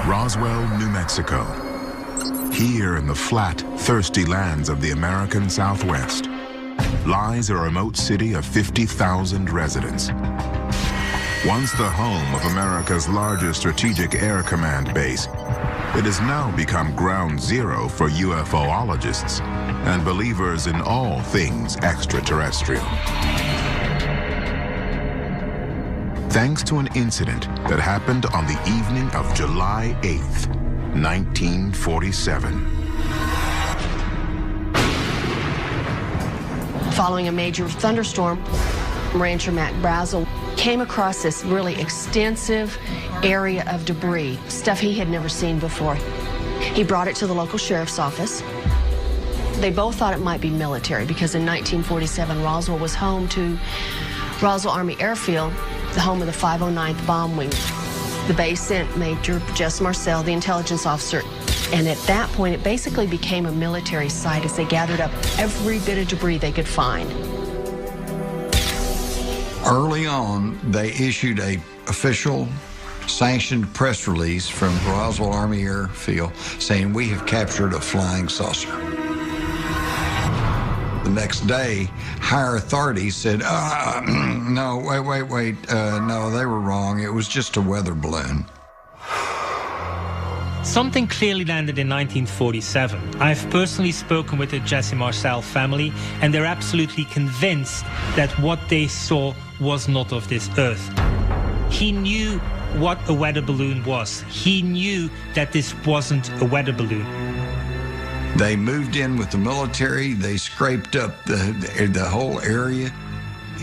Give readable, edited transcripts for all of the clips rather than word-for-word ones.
Roswell, New Mexico. Here in the flat, thirsty lands of the American Southwest lies a remote city of 50,000 residents. Once the home of America's largest strategic air command base, it has now become ground zero for UFOologists and believers in all things extraterrestrial. Thanks to an incident that happened on the evening of July 8th, 1947. Following a major thunderstorm, Rancher Mac Brazel came across this really extensive area of debris, stuff he had never seen before. He brought it to the local sheriff's office. They both thought it might be military because in 1947, Roswell was home to Roswell Army Airfield, the home of the 509th Bomb Wing. The base sent Major Jess Marcel, the intelligence officer, and at that point, it basically became a military site as they gathered up every bit of debris they could find. Early on, they issued an official sanctioned press release from Roswell Army Airfield saying, "We have captured a flying saucer." The next day, higher authorities said, no, wait, no, they were wrong. It was just a weather balloon. Something clearly landed in 1947. I've personally spoken with the Jesse Marcel family, and they're absolutely convinced that what they saw was not of this earth. He knew what a weather balloon was. He knew that this wasn't a weather balloon. They moved in with the military. They scraped up the whole area,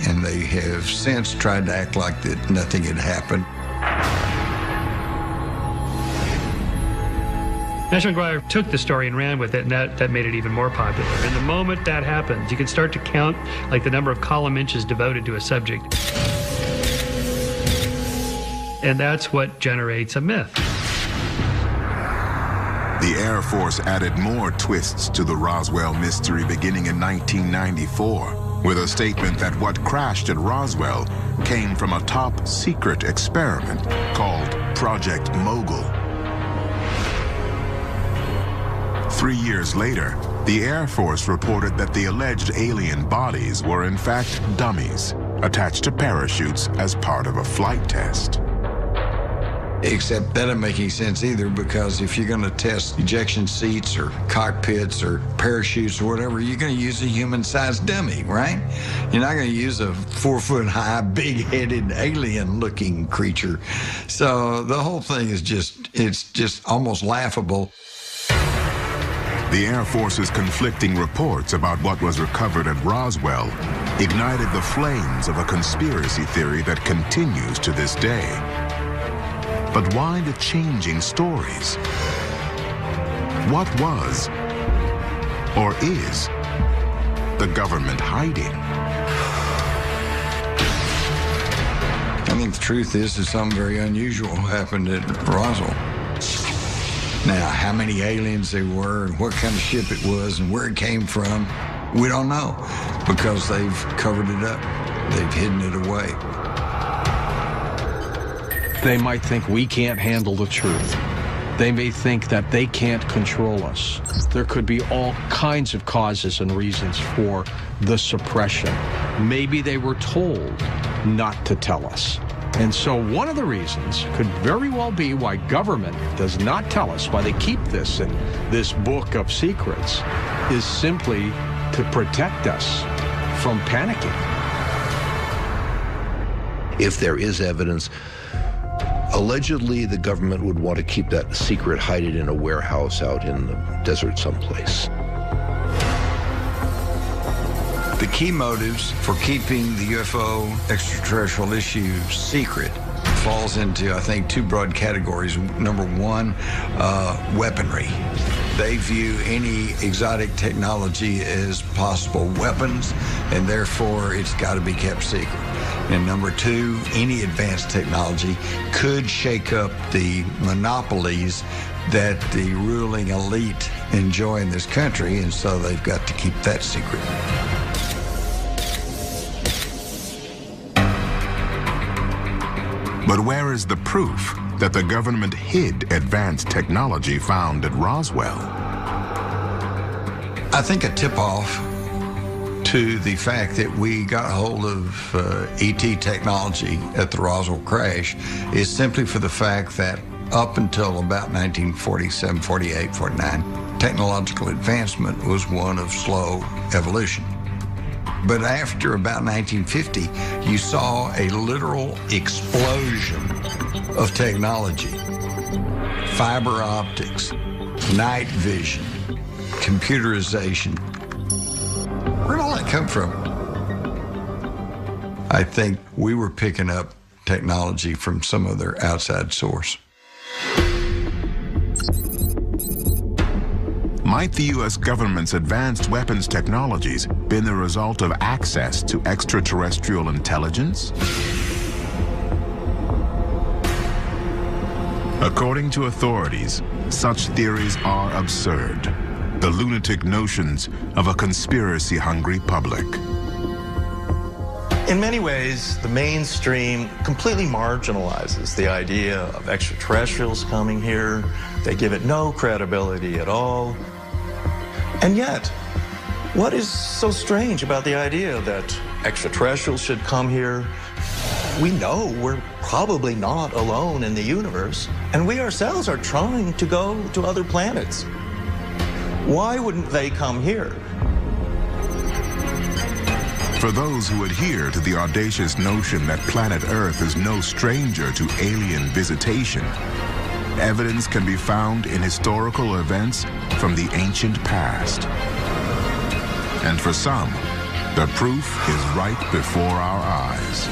and they have since tried to act like that nothing had happened. National Enquirer took the story and ran with it, and that made it even more popular. And the moment that happens, you can start to count like the number of column inches devoted to a subject. And that's what generates a myth. The Air Force added more twists to the Roswell mystery beginning in 1994, with a statement that what crashed at Roswell came from a top-secret experiment called Project Mogul. 3 years later, the Air Force reported that the alleged alien bodies were in fact dummies, attached to parachutes as part of a flight test. Except that doesn't make any sense either, because if you're going to test ejection seats or cockpits or parachutes or whatever, you're going to use a human-sized dummy, right? You're not going to use a 4-foot-high, big-headed, alien-looking creature. So the whole thing is it's just almost laughable. The Air Force's conflicting reports about what was recovered at Roswell ignited the flames of a conspiracy theory that continues to this day. But why the changing stories? What was, or is, the government hiding? I think the truth is that something very unusual happened at Roswell. Now, how many aliens there were and what kind of ship it was and where it came from, we don't know, because they've covered it up. They've hidden it away. They might think we can't handle the truth. They may think that they can't control us. There could be all kinds of causes and reasons for the suppression. Maybe they were told not to tell us. And so one of the reasons could very well be why government does not tell us, why they keep this in this book of secrets, is simply to protect us from panicking. If there is evidence, allegedly the government would want to keep that secret, hide it in a warehouse out in the desert someplace. The key motives for keeping the UFO extraterrestrial issue secret falls into, I think, two broad categories. Number one, weaponry. They view any exotic technology as possible weapons, and therefore it's got to be kept secret. And number two, any advanced technology could shake up the monopolies that the ruling elite enjoy in this country, and so they've got to keep that secret. But where is the proof that the government hid advanced technology found at Roswell? I think a tip-off to the fact that we got hold of ET technology at the Roswell crash is simply for the fact that up until about 1947, 48, 49, technological advancement was one of slow evolution. But after about 1950, you saw a literal explosion of technology. Fiber optics, night vision, computerization. Where'd all that come from? I think we were picking up technology from some other outside source. Might the U.S. government's advanced weapons technologies been the result of access to extraterrestrial intelligence? According to authorities, such theories are absurd. The lunatic notions of a conspiracy-hungry public. In many ways, the mainstream completely marginalizes the idea of extraterrestrials coming here. They give it no credibility at all. And yet, what is so strange about the idea that extraterrestrials should come here? We know we're probably not alone in the universe, and we ourselves are trying to go to other planets. Why wouldn't they come here? For those who adhere to the audacious notion that planet Earth is no stranger to alien visitation, evidence can be found in historical events from the ancient past. And for some, the proof is right before our eyes.